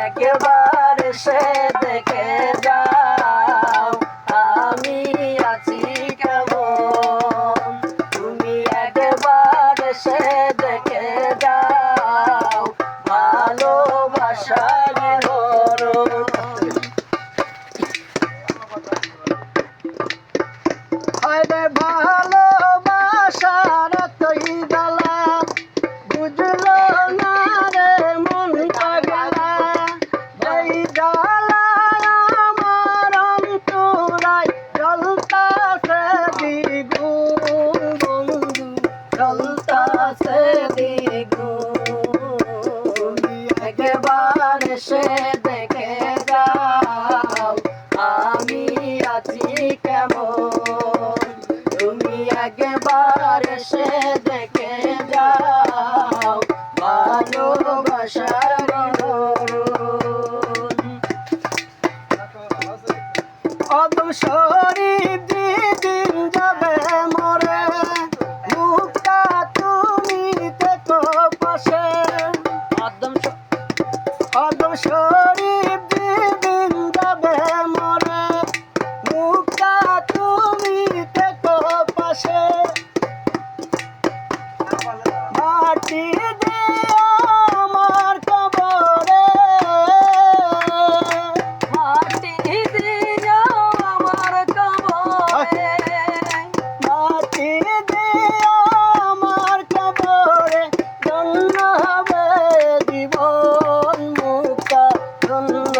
একবার সে দেখে যাও আমি আছি কেমন। তুমি একবার সে দেখে যাও ভালোবাসার ধরন। হয়রে ভালোবাসার তুই জ্বালা বুঝলো না রে মন পাগলা। এই জ্বালা আমার অন্তরায় জ্বলতাছে দ্বিগুণ বন্ধু, জ্বলতাছে দ্বিগুণ। একবার সে দেখে যাও আমি আছি কেমন। তুমি একবার সে দেখে যাও ভালোবাসার ধরন। অদম শরীর দিন যাবে মরে, মুখটা তুমি দেখো পাশে। অদম শরীর দিন যাবে মরে, মুখটা তুমি দেখো পাশে। মাটি দিও আমার কবরে, মাটি দিও আমার কবরে, মাটি দিও আমার কবরে। ধন্য হবে জীবন মুক্তা, ধন্য